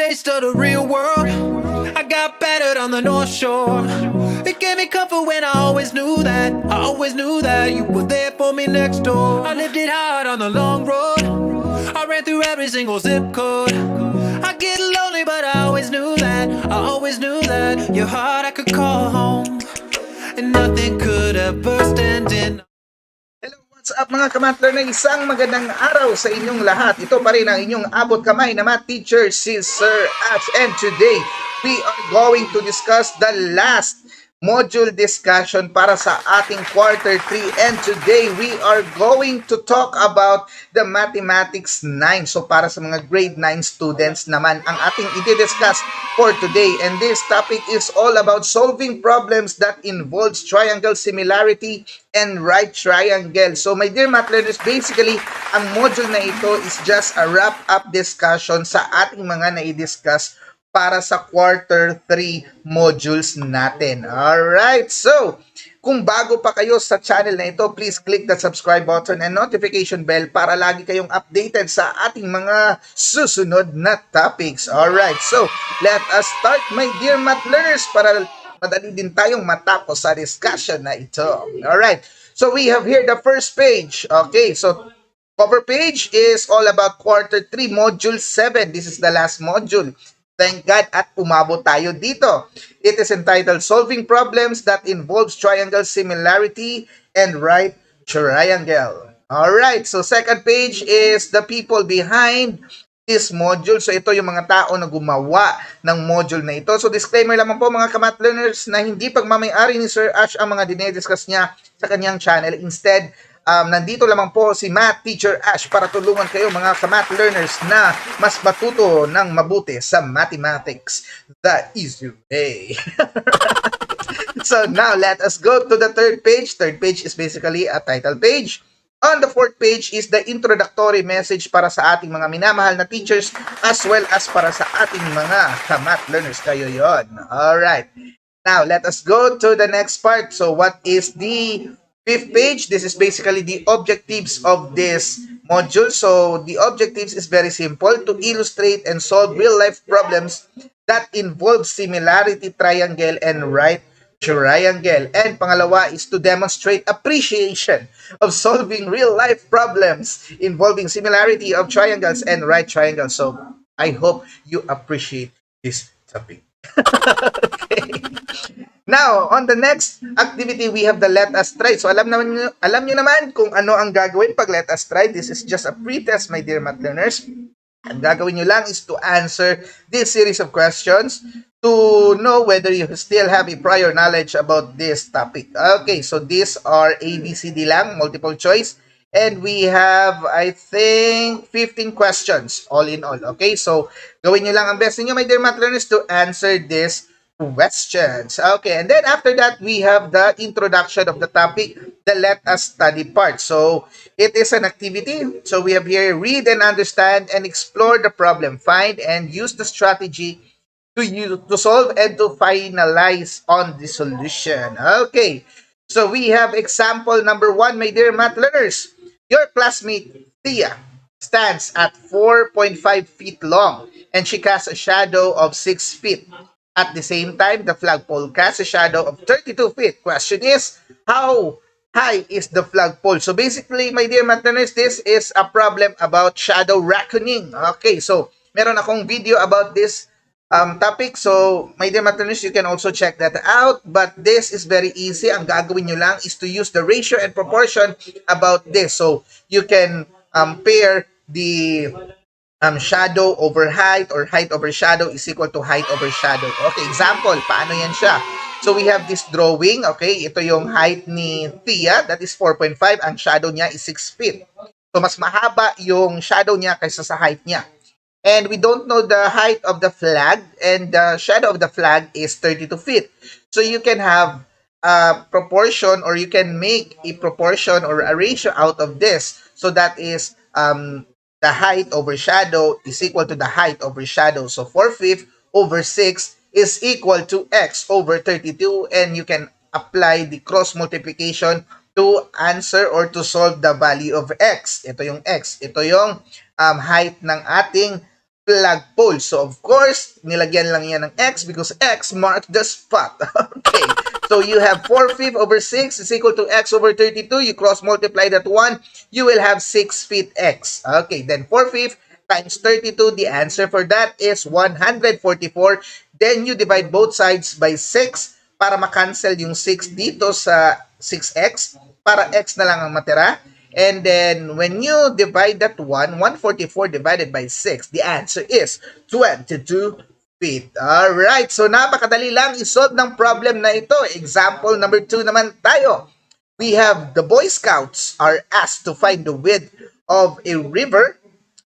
taste of the real world. I got battered on the North Shore. It gave me comfort when I always knew that. I always knew that you were there for me next door. I lived it hard on the long road. I ran through every single zip code. I get lonely, but I always knew that. I always knew that your heart I could call home, and nothing could ever stand in. Hello, what's up mga kamatler na isang magandang araw sa inyong lahat. Ito pa rin ang inyong abot kamay na math teacher, si Sir Ash. And today, we are going to discuss the last module discussion para sa ating quarter 3. And today, we are going to talk about the Mathematics 9. So para sa mga grade 9 students naman ang ating i-discuss for today. And this topic is all about solving problems that involves triangle similarity and right triangle. So my dear math learners, basically, ang module na ito is just a wrap-up discussion sa ating mga na-i-discuss para sa quarter 3 modules natin. Alright, so kung bago pa kayo sa channel na ito, please click the subscribe button and notification bell para lagi kayong updated sa ating mga susunod na topics. Alright, so let us start my dear math learners para madali din tayong matapos sa discussion na ito. Alright, so we have here the first page. Okay, so cover page is all about quarter 3 module 7. This is the last module. Thank God at umabot tayo dito. It is entitled Solving Problems that Involves Triangle Similarity and Right Triangle. Alright, so second page is the people behind this module. So ito yung mga tao na gumawa ng module na ito. So disclaimer lamang po mga kamath learners na hindi pagmamayari ni Sir Ash ang mga dinediscuss niya sa kanyang channel. Instead, nandito lamang po si Math Teacher Ash para tulungan kayo mga kamath learners na mas matuto ng mabuti sa mathematics the easy way. So now let us go to the third page. Third page is basically a title page. On the fourth page is the introductory message para sa ating mga minamahal na teachers as well as para sa ating mga kamath learners. Kayo yon. Alright. Now let us go to the next part. So what is the fifth page? This is basically the objectives of this module. So the objectives is very simple: to illustrate and solve real-life problems that involve similarity triangle and right triangle. And pangalawa is to demonstrate appreciation of solving real-life problems involving similarity of triangles and right triangles. So I hope you appreciate this topic. Okay. Now, on the next activity, we have the let us try. So, alam nyo naman kung ano ang gagawin pag let us try. This is just a pre-test, my dear math learners. Ang gagawin nyo lang is to answer this series of questions to know whether you still have a prior knowledge about this topic. Okay, so these are ABCD lang, multiple choice. And we have, I think, 15 questions all in all. Okay, so gawin nyo lang ang best niyo, my dear math learners, to answer this questions. Okay, and then after that, we have the introduction of the topic, the let us study part. So, it is an activity. So, we have here, read and understand and explore the problem. Find and use the strategy to solve and to finalize on the solution. Okay, so we have example number 1, my dear math learners. Your classmate, Tia, stands at 4.5 feet long and she casts a shadow of 6 feet. At the same time, the flagpole casts a shadow of 32 feet. Question is, how high is the flagpole? So basically, my dear math learners, this is a problem about shadow reckoning. Okay, so meron akong video about this topic. So, my dear math learners, you can also check that out. But this is very easy. Ang gagawin nyo lang is to use the ratio and proportion about this. So, you can pair the shadow over height or height over shadow is equal to height over shadow. Okay, example, paano yan siya? So, we have this drawing. Okay, ito yung height ni Tia. That is 4.5. Ang shadow niya is 6 feet. So, mas mahaba yung shadow niya kaysa sa height niya. And we don't know the height of the flag, and the shadow of the flag is 32 feet. So, you can have a proportion, or you can make a proportion or a ratio out of this. So, that is the height over shadow is equal to the height over shadow. So 4/5 over 6 is equal to x over 32, and you can apply the cross multiplication to answer or to solve the value of x. Ito yung x. Ito yung height ng ating flagpole. So, of course, nilagyan lang yan ng X because X marks the spot. Okay. So, you have 4/5 over 6 is equal to X over 32. You cross multiply that 1. You will have 6 feet X. Okay. Then, 4/5 times 32. The answer for that is 144. Then, you divide both sides by 6 para makancel yung 6 dito sa 6X para X na lang ang matira. And then, when you divide that 144 divided by 6, the answer is 22 feet. Alright, so napakadali lang isolve ng problem na ito. Example number 2 naman tayo. We have the Boy Scouts are asked to find the width of a river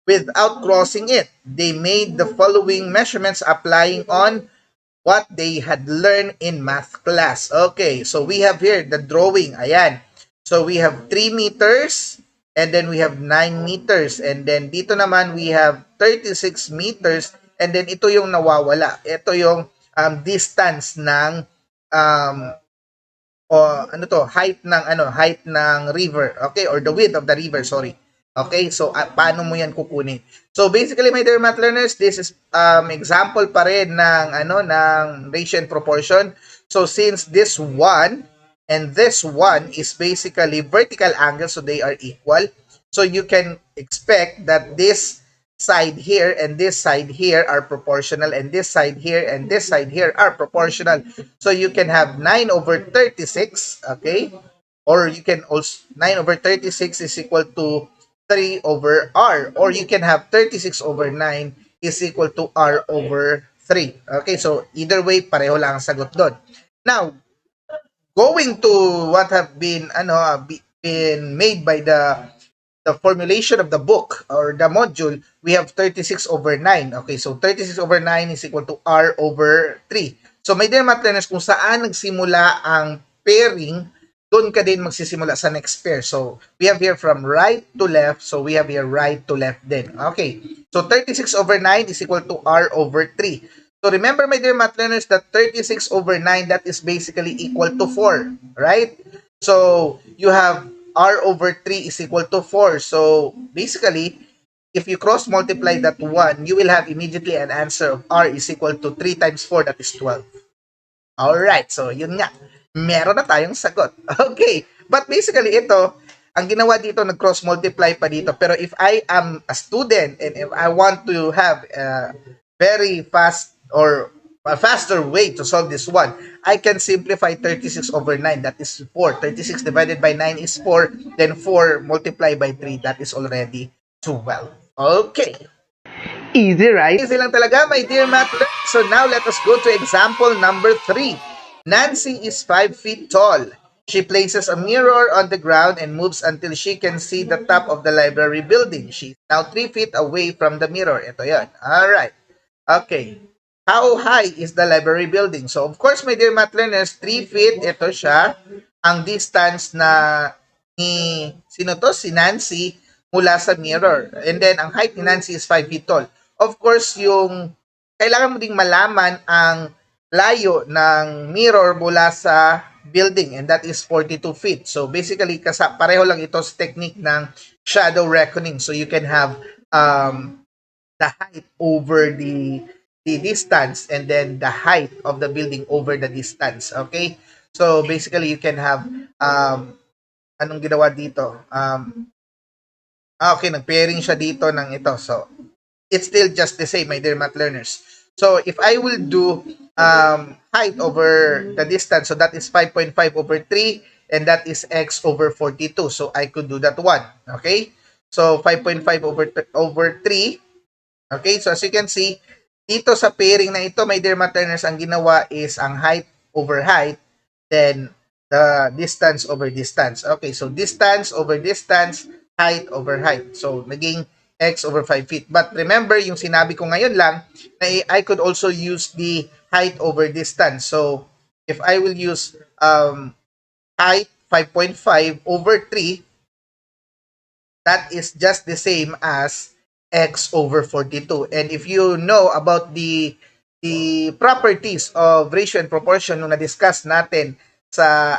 without crossing it. They made the following measurements applying on what they had learned in math class. Okay, so we have here the drawing. Ayan. So we have 3 meters and then we have 9 meters and then dito naman we have 36 meters and then ito yung nawawala. Ito yung distance ng um, height ng river, okay, or the width of the river, sorry. Okay, so paano mo yan kukunin? So basically, my dear math learners, this is example pa rin ng ratio and proportion. So since this one and this one is basically vertical angle, so they are equal. So you can expect that this side here and this side here are proportional and this side here and this side here are proportional. So you can have 9 over 36, okay? Or you can also, 9 over 36 is equal to 3 over R. Or you can have 36 over 9 is equal to R over 3. Okay, so either way, pareho lang ang sagot doon. Now, going to what have been been made by the formulation of the book or the module, we have 36 over 9. Okay, so 36 over 9 is equal to R over 3. So, my dear math learners, kung saan nagsimula ang pairing, doon ka din magsisimula sa next pair. So, we have here from right to left. So, we have here right to left din. Okay, so 36 over 9 is equal to R over 3. So, remember, my dear math learners, that 36 over 9, that is basically equal to 4, right? So, you have R over 3 is equal to 4. So, basically, if you cross multiply that 1, you will have immediately an answer of R is equal to 3 times 4, that is 12. Alright, so yun nga. Meron na tayong sagot. Okay, but basically ito, ang ginawa dito, nag-cross multiply pa dito. Pero if I am a student and if I want to have a very fast or a faster way to solve this one, I can simplify 36 over 9. That is 4. 36 divided by 9 is 4. Then 4 multiplied by 3. That is already 12. Okay. Easy, right? Easy lang talaga, my dear math learners. So now let us go to example number 3. Nancy is 5 feet tall. She places a mirror on the ground and moves until she can see the top of the library building. She's now 3 feet away from the mirror. Ito yan. Alright. Okay. How high is the library building? So, of course, my dear math learners, 3 feet, ito siya. Ang distance na ni, sino to? Si Nancy mula sa mirror. And then, ang height ni Nancy is 5 feet tall. Of course, yung kailangan mo ding malaman ang layo ng mirror mula sa building, and that is 42 feet. So, basically, pareho lang ito sa technique ng shadow reckoning. So, you can have the height over the distance and then the height of the building over the distance. Okay? So, basically, you can have anong ginawa dito? Okay, nag-pairing siya dito ng ito. So, it's still just the same, my dear math learners. So, if I will do height over the distance, so that is 5.5 over 3, and that is x over 42. So, I could do that one. Okay? So, 5.5 over 3. Okay? So, as you can see, dito sa pairing na ito, my dear math learners, ang ginawa is ang height over height, then the distance over distance. Okay, so distance over distance, height over height. So, naging x over 5 feet. But remember, yung sinabi ko ngayon lang, na I could also use the height over distance. So, if I will use height 5.5 over 3, that is just the same as x over 42. And if you know about the properties of ratio and proportion nung na-discuss natin sa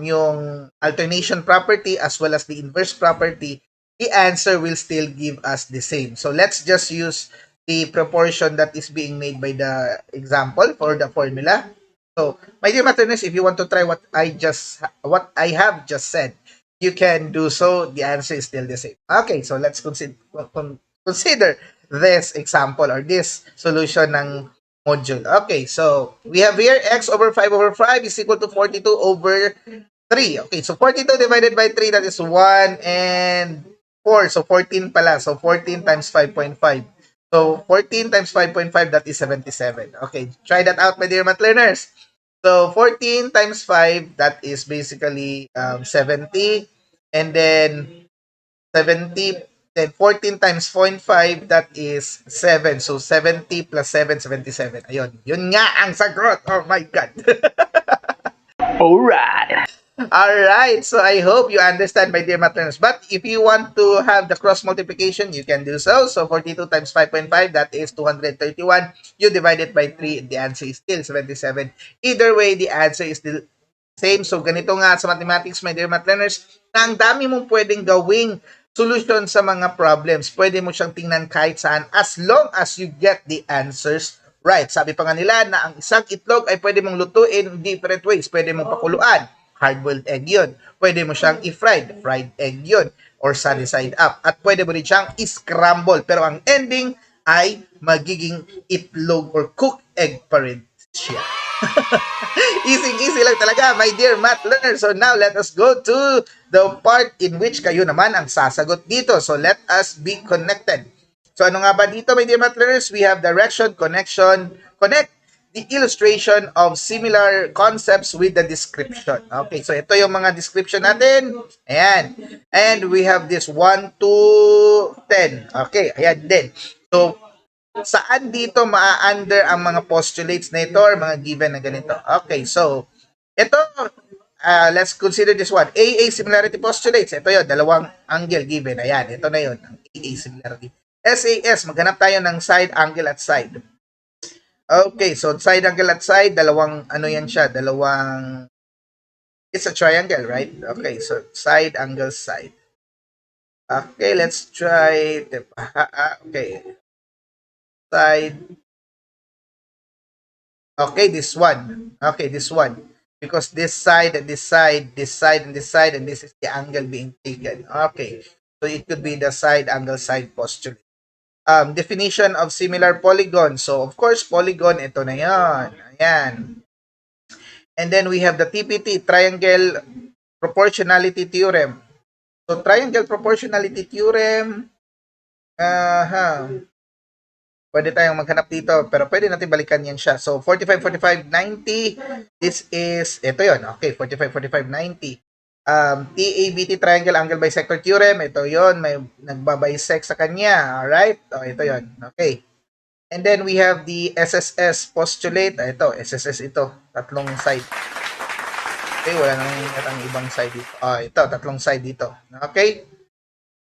yung alternation property as well as the inverse property, the answer will still give us the same. So let's just use the proportion that is being made by the example for the formula. So, my dear math learners, if you want to try what I have just said, you can do so. The answer is still the same. Okay, so let's consider this example or this solution ng module. Okay, so we have here x over 5 over 5 is equal to 42 over 3. Okay, so 42 divided by 3, that is 1 and 4. So 14 pala. So 14 times 5.5. So 14 times 5.5, that is 77. Okay, try that out, my dear math learners. So 14 times 5, that is basically 70. And then 70, then 14 times 0.5, that is 7. So 70 plus 7, 77. Ayun. Yun nga ang sagot. Oh my God. Alright. Alright, so I hope you understand, my dear math learners. But if you want to have the cross multiplication, you can do so. So 42 times 5.5, that is 231. You divide it by 3, the answer is still 77. Either way, the answer is still same. So ganito nga sa mathematics, my dear math learners, na ang dami mong pwedeng gawing solution sa mga problems. Pwede mo siyang tingnan kahit saan as long as you get the answers right. Sabi pa nga nila na ang isang itlog ay pwede mong lutuin in different ways. Pwede mong pakuluan, hard-boiled egg yun. Pwede mo siyang i-fried, fried egg yun, or sunny side up. At pwede mo rin siyang i-scramble. Pero ang ending ay magiging itlog or cooked egg pa rin siya. Easy lang talaga, my dear math learners. So now, let us go to the part in which kayo naman ang sasagot dito. So let us be connected. So ano nga ba dito, my dear math learners? We have direction, connection, connect the illustration of similar concepts with the description. Okay, so ito yung mga description natin. Ayan. And we have this 1 to 10. Okay, ayan din. So, saan dito maa-under ang mga postulates na ito or mga given na ganito? Okay, so, ito, let's consider this one. AA similarity postulates. Ito yun, dalawang angle given. Ayan, ito na yun, ang AA similarity. SAS, maghanap tayo ng side, angle, at side. Okay, so side angle at side, dalawang, ano yan siya, dalawang, it's a triangle, right? Okay, so side, angle, side. Okay, let's try, okay, side. Okay, this one. Okay, this one. Because this side and this side, this side and this side, and this is the angle being taken. Okay, so it could be the side, angle, side postulate. Definition of similar polygon. So, of course, polygon, ito na yan. Ayan. And then we have the TPT, Triangle Proportionality Theorem. So, Triangle Proportionality Theorem, pwede tayong maghanap dito, pero pwede natin balikan yan siya. So, 45, 45, 90, this is, ito yon. Okay, 45, 45, 90. TABT, Triangle Angle Bisector Theorem, ito yon, may nagbabisect sa kanya. Alright? O, ito yon. Okay. And then we have the SSS postulate. Ito, SSS ito. Tatlong side. Okay, wala nang ibang side dito. Ito, tatlong side dito. Okay?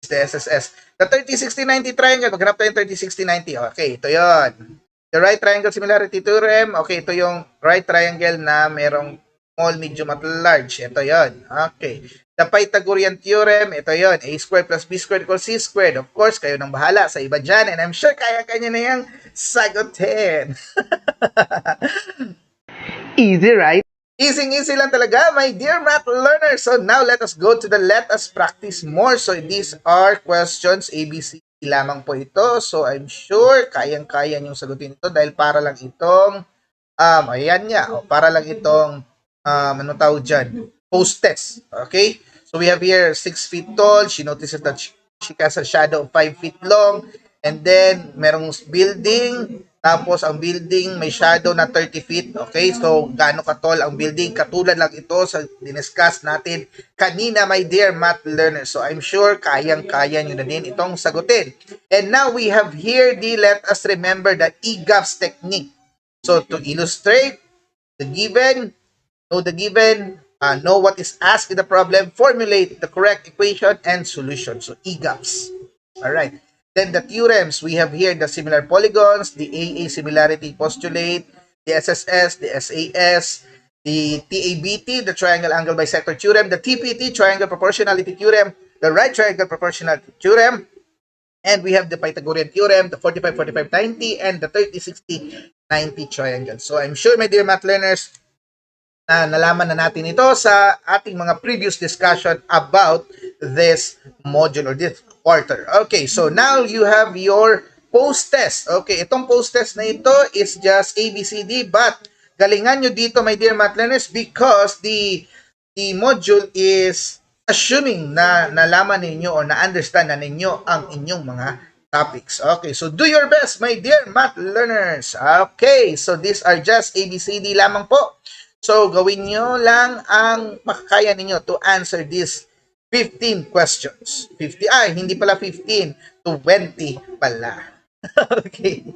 The SSS. The 30-60-90 triangle, maghanap tayo ng 30-60-90. Okay, ito yon. The right triangle similarity theorem, okay, ito yung right triangle na merong small, medium, at large. Ito yon. Okay. The Pythagorean theorem, ito yon. A squared plus B squared equals C squared. Of course, kayo nang bahala sa iba dyan, and I'm sure kaya-kanya na yung sagutin. Easy, right? Easy lang talaga, my dear math learners. So now, let us go to the let us practice more. So these are questions, ABC lamang po ito. So I'm sure kayang-kaya niyong sagutin ito dahil para lang itong, ayan niya, para lang itong, ano tawag dyan, post-test. Okay? So we have here 6 feet tall. She notices that she casts a shadow of 5 feet long. And then, merong building. Tapos, ang building may shadow na 30 feet. Okay? So, gaano katol ang building? Katulad lang ito sa diniscuss natin kanina, my dear math learners. So, I'm sure kayang-kaya nyo na din itong sagutin. And now, we have here let us remember the EGAPS technique. So, to illustrate the given, know what is asked in the problem, formulate the correct equation and solution. So, EGAPS. Alright. Then the theorems, we have here the similar polygons, the AA similarity postulate, the SSS, the SAS, the TABT, the triangle angle bisector theorem, the TPT, triangle proportionality theorem, the right triangle proportionality theorem, And we have the Pythagorean theorem, the 45-45-90, and the 30-60-90 triangle. So I'm sure, my dear math learners, na nalaman na natin ito sa ating mga previous discussion about this module or this quarter. Okay, so now you have your post-test. Okay, itong post-test na ito is just ABCD, but galingan nyo dito, my dear math learners, because the module is assuming na nalaman ninyo or na-understand na ninyo ang inyong mga topics. Okay, so do your best, my dear math learners. Okay, so these are just ABCD lamang po. So, gawin nyo lang ang makakaya ninyo to answer these 15 questions. 50, hindi pala 15, 20 pala. Okay.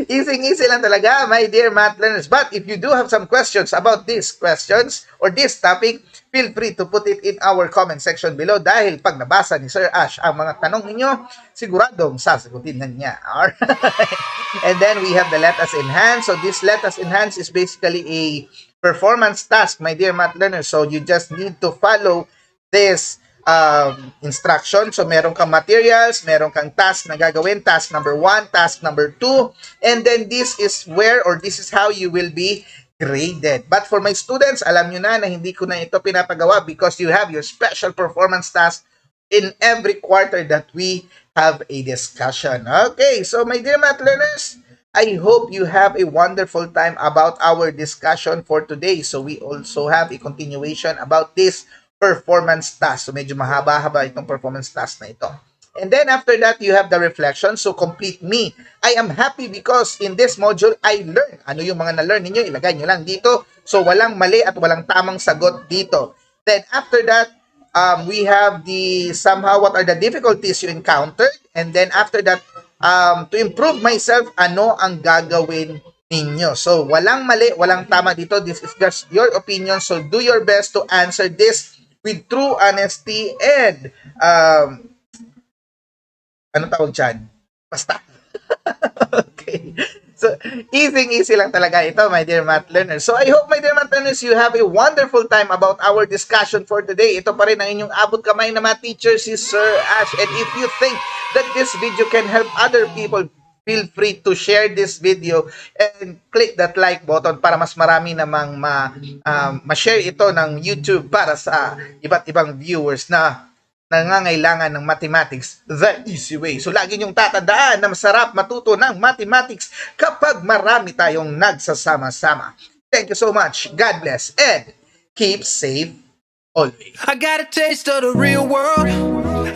Easy lang talaga, my dear math learners. But if you do have some questions about these questions or this topic, feel free to put it in our comment section below dahil pag nabasa ni Sir Ash ang mga tanong ninyo, siguradong sasagutin na niya. Alright. And then we have the let us enhance. So this let us enhance is basically a performance task, my dear math learners. So you just need to follow this instruction. So meron kang materials, meron kang task na gagawin, task number 1, task number 2, and then this is where or this is how you will be graded. But for my students, alam nyo na hindi ko na ito pinapagawa because you have your special performance task in every quarter that we have a discussion. Okay, so my dear math learners, I hope you have a wonderful time about our discussion for today. So we also have a continuation about this performance task. So medyo mahaba-haba itong performance task na ito. And then after that, you have the reflection. So complete me. I am happy because in this module, I learned. Ano yung mga na-learn ninyo? Ilagay nyo lang dito. So walang mali at walang tamang sagot dito. Then after that, we have the somehow what are the difficulties you encountered. And then after that, to improve myself, ano ang gagawin ninyo. So, walang mali, walang tama dito. This is just your opinion. So, do your best to answer this with true honesty and ano tawag dyan? Basta. Okay. So, easy lang talaga ito, my dear math learners. So, I hope, my dear math learners, you have a wonderful time about our discussion for today. Ito pa rin ang inyong abot kamay na math teacher, si Sir Ash. And if you think that this video can help other people, feel free to share this video and click that like button para mas marami namang ma-share ito ng YouTube para sa iba't ibang viewers na nangangailangan ng mathematics the easy way. So, lagi niyong tatandaan na masarap matuto ng mathematics kapag marami tayong nagsasama-sama. Thank you so much. God bless and keep safe always. I got a taste of the real world.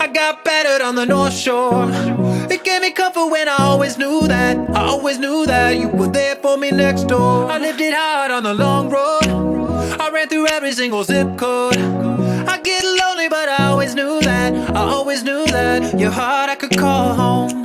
I got battered on the North Shore. It gave me comfort when I always knew that. I always knew that you were there for me next door. I lived it hard on the long road. I ran through every single zip code. I get lonely, but I always knew that. I always knew that your heart I could call home.